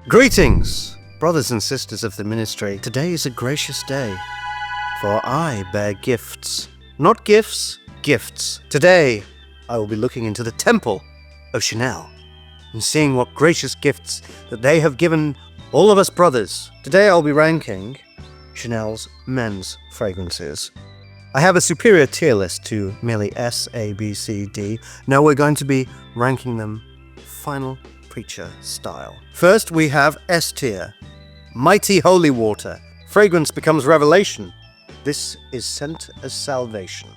Greetings, brothers and sisters of the ministry. Today is a gracious day, for I bear gifts. Not gifts, gifts. Today, I will be looking into the temple of Chanel and seeing what gracious gifts that they have given all of us brothers. Today, I'll be ranking Chanel's men's fragrances. I have a superior tier list to merely S, A, B, C, D. Now we're going to be ranking them final preacher style. First, we have S tier. Mighty holy water. Fragrance becomes revelation. This is sent as salvation.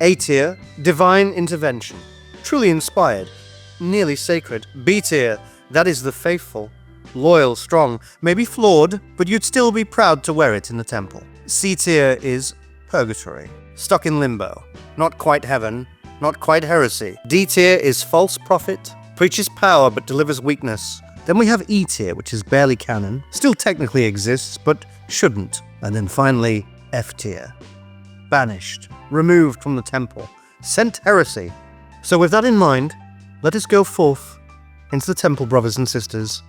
A tier. Divine intervention. Truly inspired. Nearly sacred. B tier. That is the faithful. Loyal, strong. Maybe flawed, but you'd still be proud to wear it in the temple. C tier is purgatory. Stuck in limbo. Not quite heaven. Not quite heresy. D tier is false prophet. Preaches power but delivers weakness. Then we have E tier, which is barely canon, still technically exists but shouldn't. And then finally F tier. Banished, removed from the temple, sent heresy. So with that in mind, let us go forth into the temple, brothers and sisters,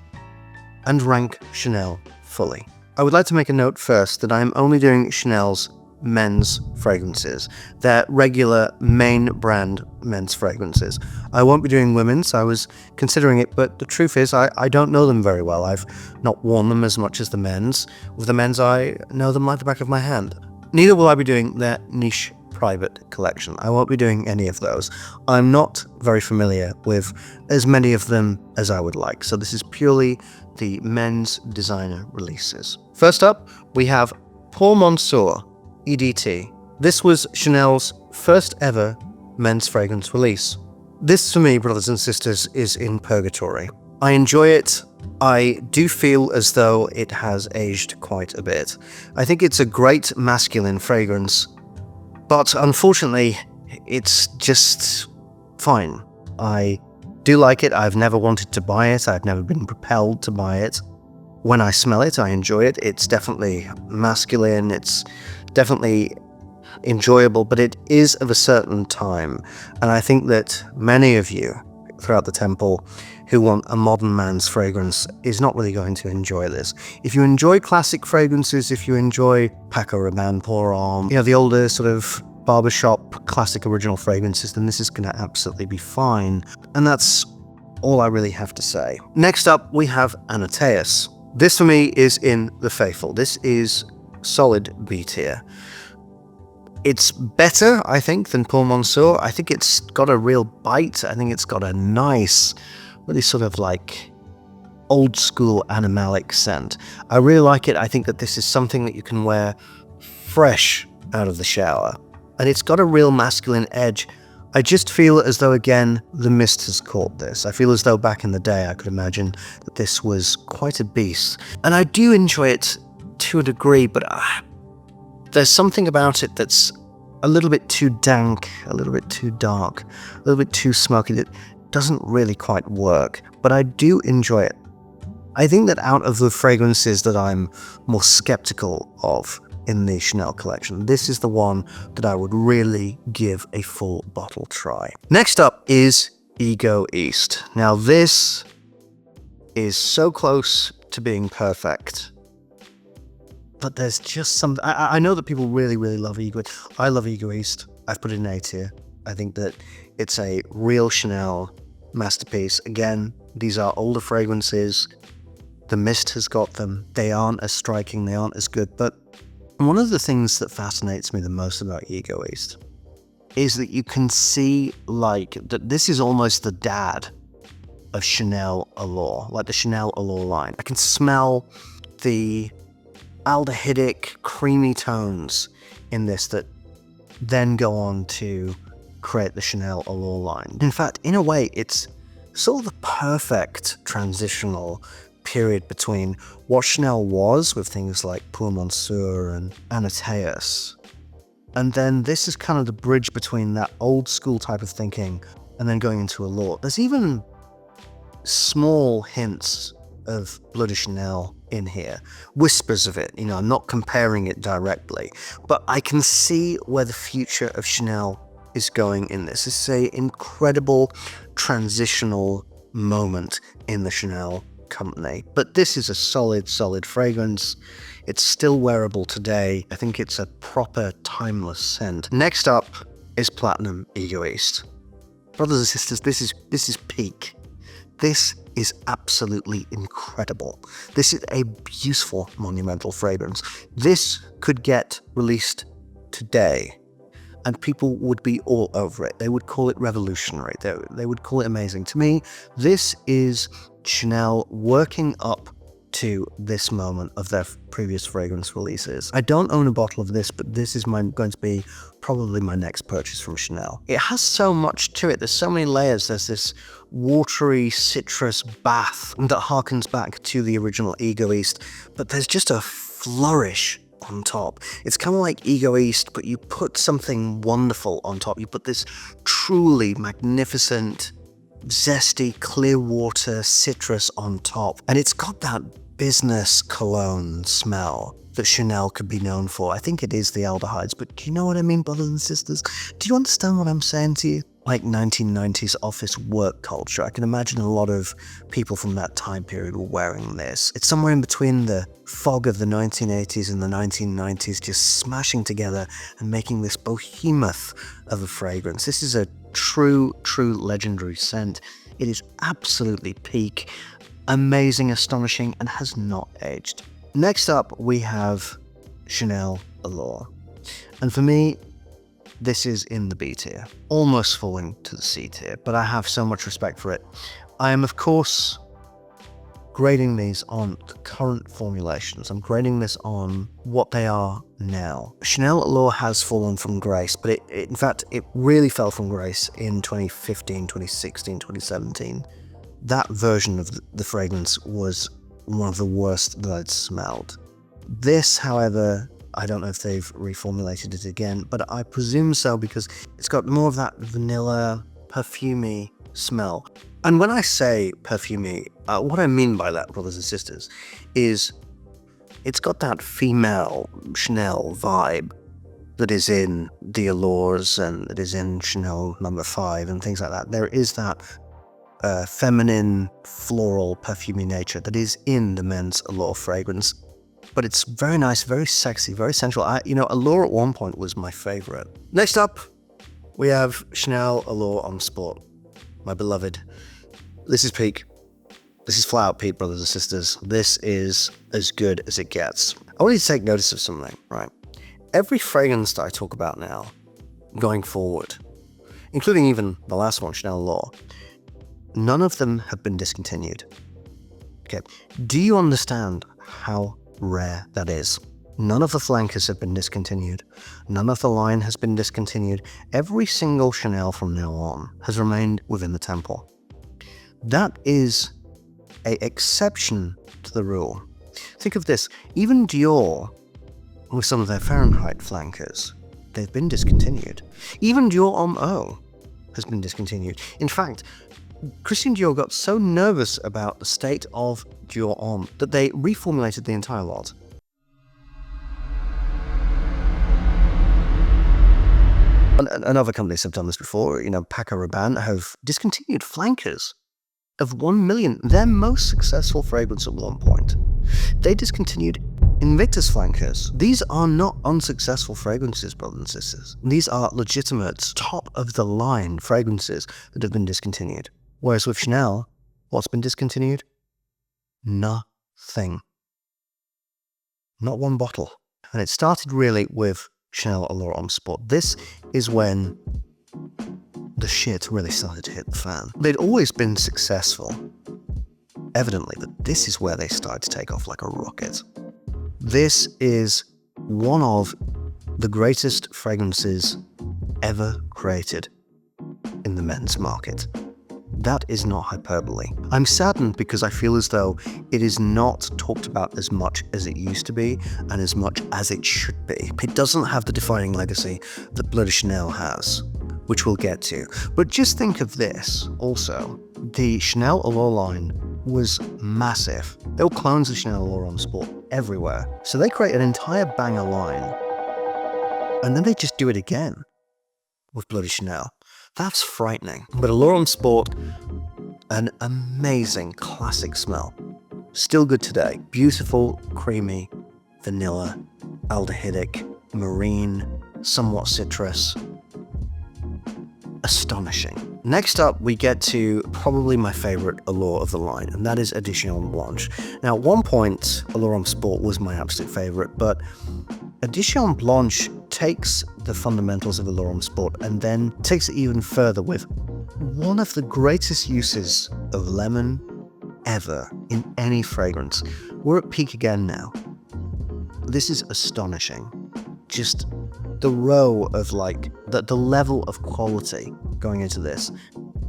and rank Chanel fully. I would like to make a note first that I am only doing Chanel's men's fragrances. They're regular main brand men's fragrances. I won't be doing women's. I was considering it, but the truth is I don't know them very well. I've not worn them as much as the men's. With the men's, I know them like the back of my hand. Neither will I be doing their niche private collection. I won't be doing any of those. I'm not very familiar with as many of them as I would like, so this is purely the men's designer releases. First up, we have Pour Monsieur EDT. This was Chanel's first ever men's fragrance release. This, for me, brothers and sisters, is in purgatory. I enjoy it. I do feel as though it has aged quite a bit. I think it's a great masculine fragrance, but unfortunately, it's just fine. I do like it. I've never wanted to buy it. I've never been propelled to buy it. When I smell it, I enjoy it. It's definitely masculine. It's definitely enjoyable, but it is of a certain time. And I think that many of you throughout the temple who want a modern man's fragrance is not really going to enjoy this. If you enjoy classic fragrances, if you enjoy Paco Rabanne, Pour Homme, the older sort of barbershop classic original fragrances, then this is going to absolutely be fine. And that's all I really have to say. Next up, we have Antaeus. This for me is in the faithful. This is solid B tier. It's better, I think, than Pour Monsieur. I think it's got a real bite. I think it's got a nice, really sort of like old school animalic scent. I really like it. I think that this is something that you can wear fresh out of the shower. And it's got a real masculine edge. I just feel as though, again, the mist has caught this. I feel as though back in the day I could imagine that this was quite a beast. And I do enjoy it to a degree, but there's something about it that's a little bit too dank, a little bit too dark, a little bit too smoky that doesn't really quite work, but I do enjoy it. I think that out of the fragrances that I'm more skeptical of in the Chanel collection, this is the one that I would really give a full bottle try. Next up is Égoïste. Now this is so close to being perfect, but there's just some... I know that people really, really love Egoiste. I love Égoiste. I've put it in A tier. I think that it's a real Chanel masterpiece. Again, these are older fragrances. The mist has got them. They aren't as striking. They aren't as good. But one of the things that fascinates me the most about Égoiste is that you can see, like, that this is almost the dad of Chanel Allure, like the Chanel Allure line. I can smell the aldehydic, creamy tones in this that then go on to create the Chanel Allure line. In fact, in a way, it's sort of the perfect transitional period between what Chanel was with things like Pour Monsieur and Antaeus, and then this is kind of the bridge between that old school type of thinking and then going into Allure. There's even small hints of Bleu de Chanel in here, whispers of it. I'm not comparing it directly, but I can see where the future of Chanel is going in this. It's an incredible transitional moment in the Chanel company. But this is a solid, solid fragrance. It's still wearable today. I think it's a proper timeless scent. Next up is Platinum Égoïste. Brothers and sisters, this is peak. This is absolutely incredible. This is a beautiful, monumental fragrance. This could get released today, and people would be all over it. They would call it revolutionary. They would call it amazing. To me, this is Chanel working up to this moment of their previous fragrance releases. I don't own a bottle of this, but this is going to be probably my next purchase from Chanel. It has so much to it. There's so many layers. There's this watery citrus bath that harkens back to the original Égoiste, but there's just a flourish on top. It's kind of like Égoiste, but you put something wonderful on top. You put this truly magnificent, zesty, clear water citrus on top. And it's got that business cologne smell that Chanel could be known for. I think it is the aldehydes, but do you know what I mean, brothers and sisters? Do you understand what I'm saying to you? Like 1990s office work culture. I can imagine a lot of people from that time period were wearing this. It's somewhere in between the fog of the 1980s and the 1990s, just smashing together and making this behemoth of a fragrance. This is a true legendary scent. It is absolutely peak, amazing, astonishing, and has not aged. Next up, we have Chanel Allure. And for me, this is in the B tier, almost falling to the C tier, but I have so much respect for it. I am, of course, grading these on the current formulations. I'm grading this on what they are now. Chanel Allure has fallen from grace, but in fact, it really fell from grace in 2015, 2016, 2017. That version of the fragrance was one of the worst that I'd smelled. This, however, I don't know if they've reformulated it again, but I presume so because it's got more of that vanilla, perfumey smell. And when I say perfumey, what I mean by that, brothers and sisters, is it's got that female Chanel vibe that is in the Allures and that is in Chanel No. 5 and things like that. There is that feminine, floral, perfumey nature that is in the men's Allure fragrance. But it's very nice, very sexy, very sensual. Allure at one point was my favorite. Next up, we have Chanel Allure Homme Sport, my beloved. This is peak. This is flat out peak, brothers and sisters. This is as good as it gets. I want you to take notice of something, right? Every fragrance that I talk about now, going forward, including even the last one, Chanel Allure, none of them have been discontinued. Okay, do you understand how rare that is? None of the flankers have been discontinued. None of the line has been discontinued. Every single Chanel from now on has remained within the temple. That is an exception to the rule. Think of this, even Dior, with some of their Fahrenheit flankers, they've been discontinued. Even Dior Homme Eau has been discontinued. In fact, Christian Dior got so nervous about the state of Dior Homme that they reformulated the entire lot. And other companies have done this before. Paco Rabanne have discontinued flankers of 1 million. Their most successful fragrance at one point. They discontinued Invictus flankers. These are not unsuccessful fragrances, brothers and sisters. These are legitimate, top-of-the-line fragrances that have been discontinued. Whereas with Chanel, what's been discontinued? Nothing. Not one bottle. And it started really with Chanel Allure Homme Sport. This is when the shit really started to hit the fan. They'd always been successful, evidently, but this is where they started to take off like a rocket. This is one of the greatest fragrances ever created in the men's market. That is not hyperbole. I'm saddened because I feel as though it is not talked about as much as it used to be and as much as it should be. It doesn't have the defining legacy that Bleu de Chanel has, which we'll get to. But just think of this also. The Chanel Allure line was massive. There were clones of Chanel Allure Homme Sport everywhere. So they create an entire banger line and then they just do it again with Bleu de Chanel. That's frightening. But Allure Homme Sport, an amazing classic smell. Still good today. Beautiful, creamy, vanilla, aldehydic, marine, somewhat citrus. Astonishing. Next up, we get to probably my favorite Allure of the line, and that is Edition Blanche. Now, at one point, Allure Sport was my absolute favorite, but Edition Blanche takes the fundamentals of Allure Sport and then takes it even further with one of the greatest uses of lemon ever in any fragrance. We're at peak again now. This is astonishing. Just the row of the level of quality going into this.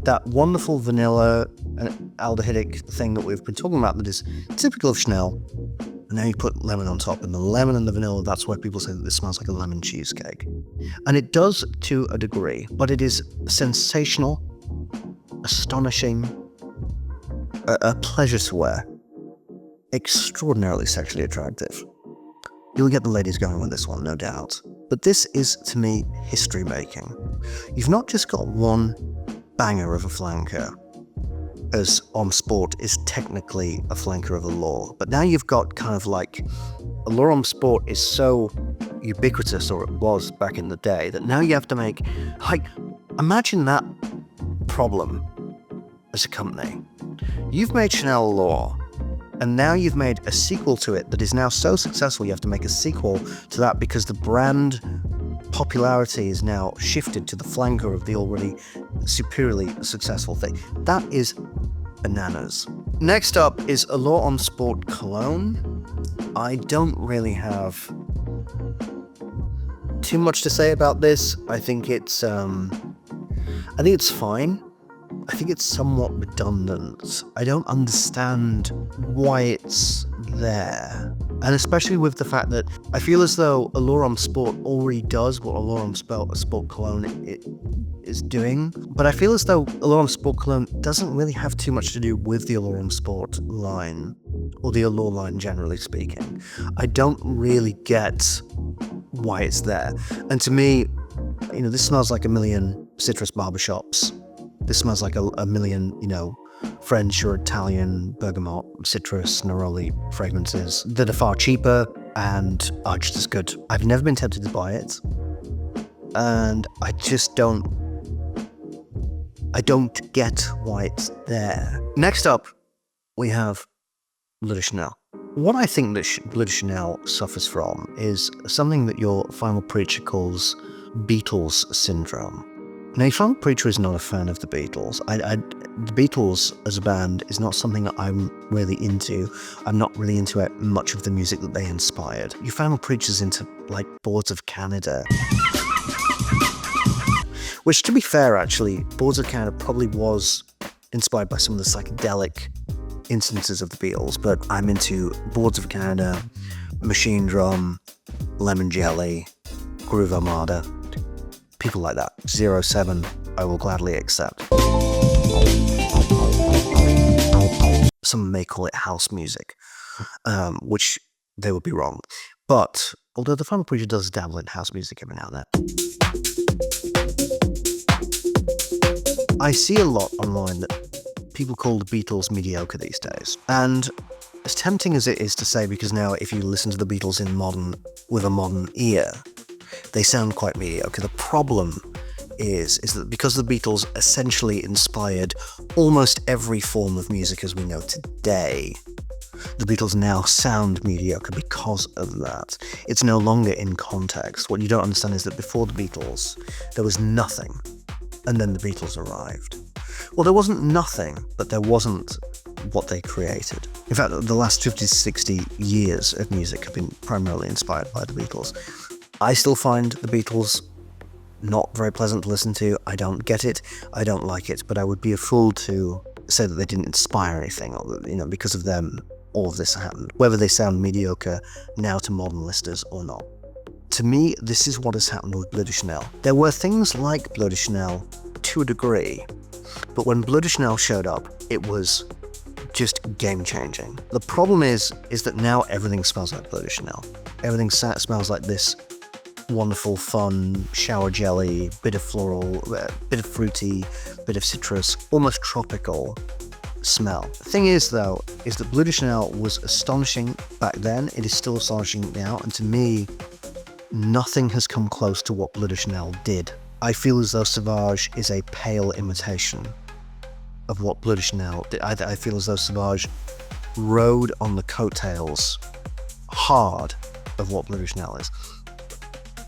That wonderful vanilla and aldehydic thing that we've been talking about that is typical of Chanel. And now you put lemon on top, and the lemon and the vanilla, that's why people say that this smells like a lemon cheesecake. And it does to a degree, but it is sensational, astonishing, a pleasure to wear, extraordinarily sexually attractive. You'll get the ladies going with this one, no doubt. But this is, to me, history making. You've not just got one banger of a flanker, as Homme Sport is technically a flanker of Allure, but now you've got kind of Allure Homme Sport is so ubiquitous, or it was back in the day, that now you have to make, imagine that problem as a company. You've made Chanel Allure, and now you've made a sequel to it that is now so successful you have to make a sequel to that because the brand popularity is now shifted to the flanker of the already superiorly successful thing. That is bananas. Next up is Allure Homme Sport Cologne. I don't really have too much to say about this. I think it's fine. I think it's somewhat redundant. I don't understand why it's there. And especially with the fact that I feel as though Allure Homme Sport already does what Allure Homme Sport Cologne is doing. But I feel as though Allure Homme Sport Cologne doesn't really have too much to do with the Allure Homme Sport line, or the Allure line generally speaking. I don't really get why it's there. And to me, this smells like a million citrus barbershops. This smells like a million, French or Italian bergamot, citrus, neroli fragrances that are far cheaper and are just as good. I've never been tempted to buy it, and I don't get why it's there. Next up, we have Bleu de Chanel. What I think that Bleu de Chanel suffers from is something that your final preacher calls Beatles syndrome. Now, your final preacher is not a fan of the Beatles. The Beatles as a band is not something that I'm really into. I'm not really into much of the music that they inspired. Your final preacher's into, Boards of Canada. Which, to be fair, actually, Boards of Canada probably was inspired by some of the psychedelic instances of the Beatles, but I'm into Boards of Canada, Machine Drum, Lemon Jelly, Groove Armada, people like that. 07, I will gladly accept. Some may call it house music, which they would be wrong. But, although the final preacher does dabble in house music every now and then, I see a lot online that people call the Beatles mediocre these days. And as tempting as it is to say, because now if you listen to the Beatles with a modern ear, they sound quite mediocre. The problem is that because the Beatles essentially inspired almost every form of music as we know today, the Beatles now sound mediocre because of that. It's no longer in context. What you don't understand is that before the Beatles, there was nothing, and then the Beatles arrived. Well, there wasn't nothing, but there wasn't what they created. In fact, the last 50 to 60 years of music have been primarily inspired by the Beatles. I still find the Beatles not very pleasant to listen to. I don't get it. I don't like it. But I would be a fool to say that they didn't inspire anything, or because of them, all of this happened. Whether they sound mediocre now to modern listeners or not. To me, this is what has happened with Bleu de Chanel. There were things like Bleu de Chanel to a degree, but when Bleu de Chanel showed up, it was just game-changing. The problem is that now everything smells like Bleu de Chanel. Everything smells like this wonderful, fun, shower jelly, bit of floral, bit of fruity, bit of citrus, almost tropical smell. The thing is, though, is that Bleu de Chanel was astonishing back then. It is still astonishing now, and to me, nothing has come close to what Bleu de Chanel did. I feel as though Sauvage is a pale imitation of what Bleu de Chanel did. I feel as though Sauvage rode on the coattails hard of what Bleu de Chanel is.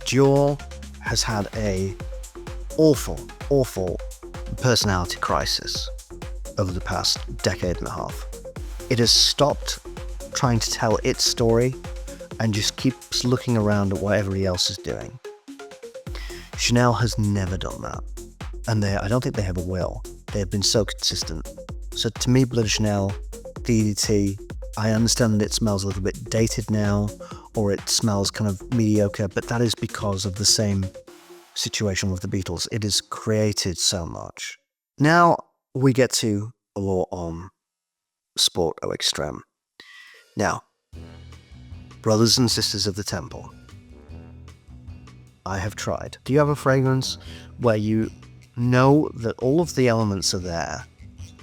Dior has had a awful personality crisis over the past decade and a half. It has stopped trying to tell its story and just keeps looking around at what everybody else is doing. Chanel has never done that, and I don't think they ever will. They have been so consistent. So to me, Bleu de Chanel, the EDT, I understand that it smells a little bit dated now, or it smells kind of mediocre, but that is because of the same situation with the Beatles. It has created so much. Now we get to Allure, Homme, Sport au Extrême. Now, brothers and sisters of the temple, I have tried. Do you have a fragrance where you know that all of the elements are there,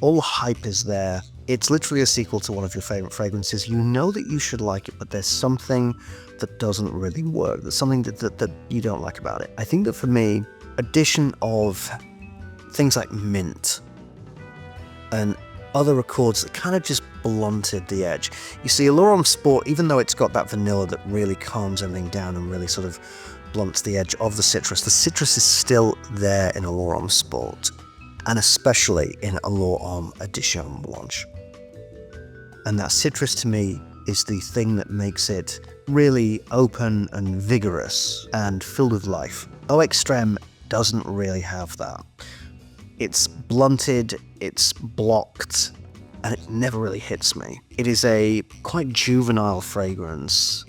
all the hype is there, it's literally a sequel to one of your favorite fragrances, you know that you should like it, but there's something that doesn't really work, there's something that you don't like about it? I think that for me, addition of things like mint and other accords that kind of just blunted the edge. You see, Allure, Homme, Sport, even though it's got that vanilla that really calms everything down and really sort of blunts the edge of the citrus is still there in Allure, Homme, Sport, and especially in Allure, Homme Edition Blanche. And that citrus to me is the thing that makes it really open and vigorous and filled with life. Au Extrême doesn't really have that. It's blunted, it's blocked, and it never really hits me. It is a quite juvenile fragrance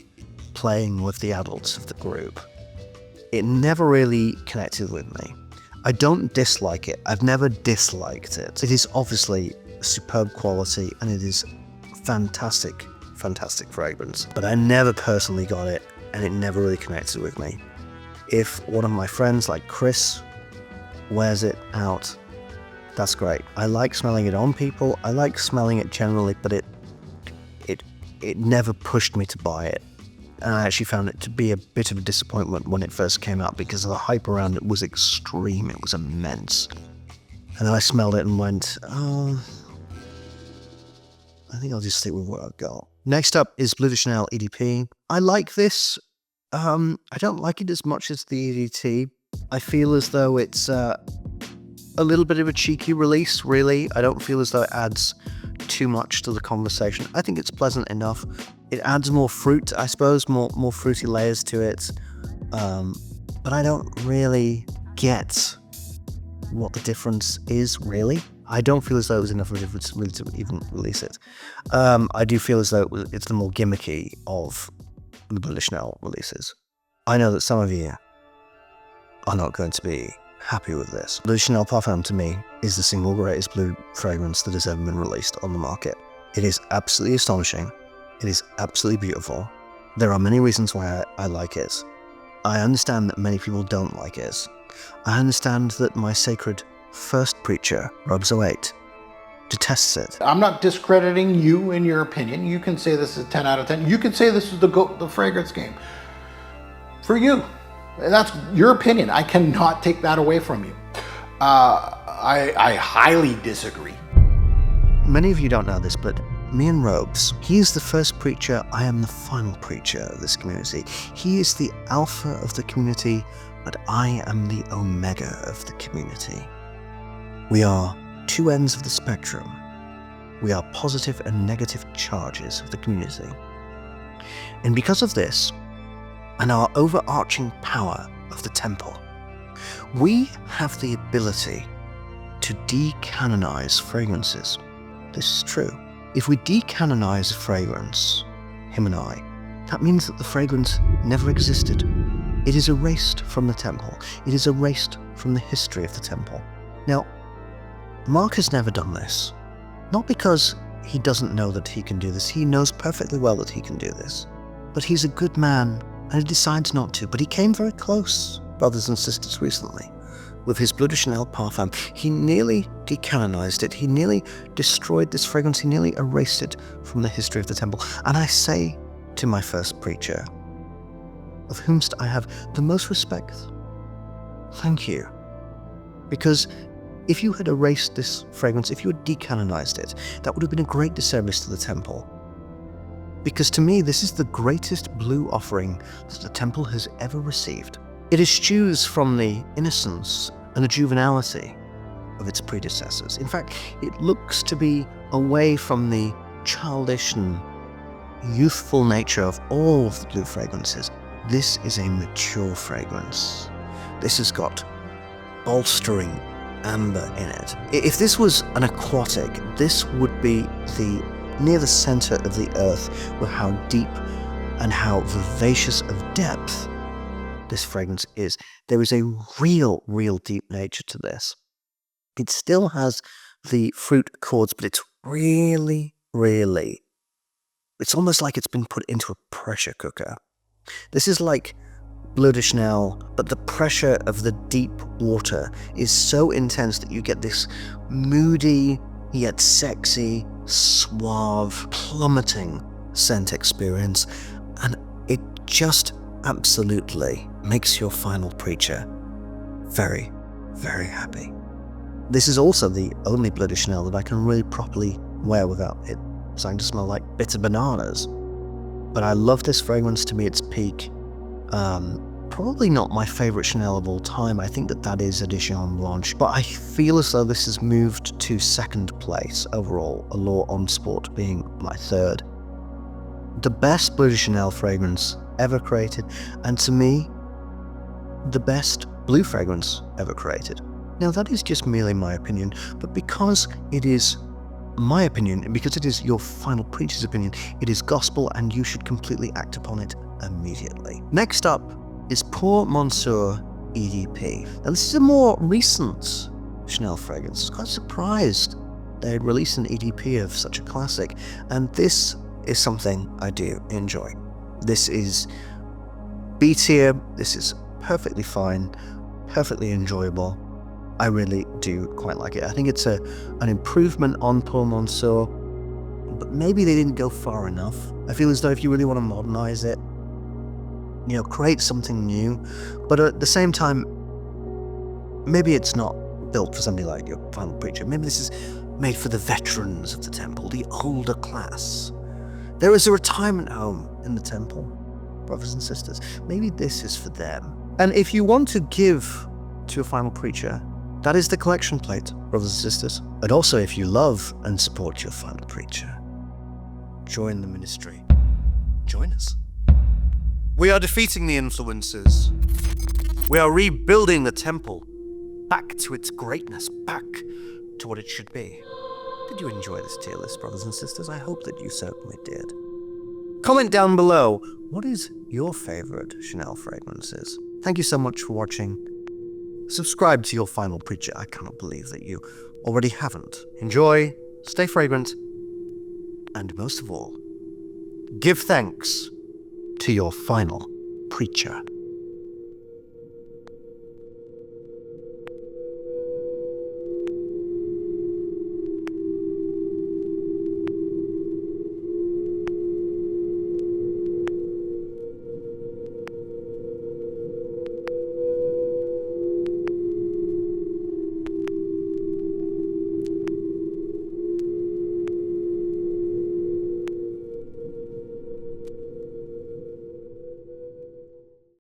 playing with the adults of the group. It never really connected with me. I don't dislike it. I've never disliked it. It is obviously superb quality and it is fantastic fragrance, but I never personally got it and it never really connected with me. If one of my friends like Chris wears it out, that's great. I like smelling it on people. I like smelling it generally, but it never pushed me to buy it. And I actually found it to be a bit of a disappointment when it first came out because the hype around it was extreme. It was immense. And then I smelled it and went, oh, I think I'll just stick with what I've got. Next up is Bleu de Chanel EDP. I like this. I don't like it as much as the EDT. I feel as though it's a little bit of a cheeky release, really. I don't feel as though it adds too much to the conversation. I think it's pleasant enough. It adds more fruit, I suppose, more fruity layers to it. But I don't really get what the difference is, really. I don't feel as though it was enough of a difference really to even release it. I do feel as though it's the more gimmicky of the Bleu de Chanel releases. I know that some of you are not going to be happy with this. Bleu de Chanel Parfum, to me, is the single greatest blue fragrance that has ever been released on the market. It is absolutely astonishing. It is absolutely beautiful. There are many reasons why I like it. I understand that many people don't like it. I understand that my sacred first preacher, Robes 08, detests it. I'm not discrediting you in your opinion. You can say this is 10 out of 10. You can say this is the fragrance game. For you. That's your opinion. I cannot take that away from you. I highly disagree. Many of you don't know this, but me and Robes, he is the first preacher, I am the final preacher of this community. He is the alpha of the community, but I am the omega of the community. We are two ends of the spectrum. We are positive and negative charges of the community. And because of this, and our overarching power of the temple, we have the ability to decanonize fragrances. This is true. If we decanonize a fragrance, him and I, that means that the fragrance never existed. It is erased from the temple. It is erased from the history of the temple. Now, Mark has never done this. Not because he doesn't know that he can do this. He knows perfectly well that he can do this. But he's a good man, and he decides not to. But he came very close. brothers and sisters, recently. With his Bleu de Chanel Parfum, he nearly decanonized it. He nearly destroyed this fragrance. He nearly erased it from the history of the temple. And I say to my first preacher, of whomst I have the most respect, thank you. Because if you had erased this fragrance, if you had decanonized it, that would have been a great disservice to the temple. Because to me, this is the greatest blue offering that the temple has ever received. It eschews from the innocence and the juvenility of its predecessors. In fact, it looks to be away from the childish and youthful nature of all of the blue fragrances. This is a mature fragrance. This has got bolstering amber in it. If this was an aquatic, this would be near the center of the earth, with how deep and how vivacious of depth this fragrance is. There is a real deep nature to this. It still has the fruit chords, but it's really, it's almost like it's been put into a pressure cooker. This is like Bleu de Chanel, but the pressure of the deep water is so intense that you get this moody, yet sexy, suave, plummeting scent experience, and it just absolutely makes your final preacher very, very happy. This is also the only Bleu de Chanel that I can really properly wear without it starting to smell like bitter bananas. But I love this fragrance to be its peak. Probably not my favorite Chanel of all time. I think that is Edition Blanche. But I feel as though this has moved to second place overall, Allure Homme Sport being my third. The best Bleu de Chanel fragrance ever created, and to me, the best blue fragrance ever created. Now that is just merely my opinion, but because it is my opinion, and because it is your final preacher's opinion, it is gospel and you should completely act upon it immediately. Next up is Pour Monsieur EDP. Now this is a more recent Chanel fragrance. I was quite surprised they had released an EDP of such a classic, and this is something I do enjoy. This is B tier, this is perfectly fine, perfectly enjoyable. I really do quite like it. I think it's an improvement on Pour Monsieur, but maybe they didn't go far enough. I feel as though if you really want to modernize it, create something new, but at the same time, maybe it's not built for somebody like your final preacher. Maybe this is made for the veterans of the temple, the older class. There is a retirement home in the temple, brothers and sisters. Maybe this is for them. And if you want to give to your final preacher, that is the collection plate, brothers and sisters. And also, if you love and support your final preacher, join the ministry. Join us. We are defeating the influences. We are rebuilding the temple back to its greatness, back to what it should be. Did you enjoy this tier list, brothers and sisters? I hope that you certainly did. Comment down below, what is your favorite Chanel fragrances? Thank you so much for watching. Subscribe to your final preacher. I cannot believe that you already haven't. Enjoy, stay fragrant, and most of all, give thanks to your final preacher.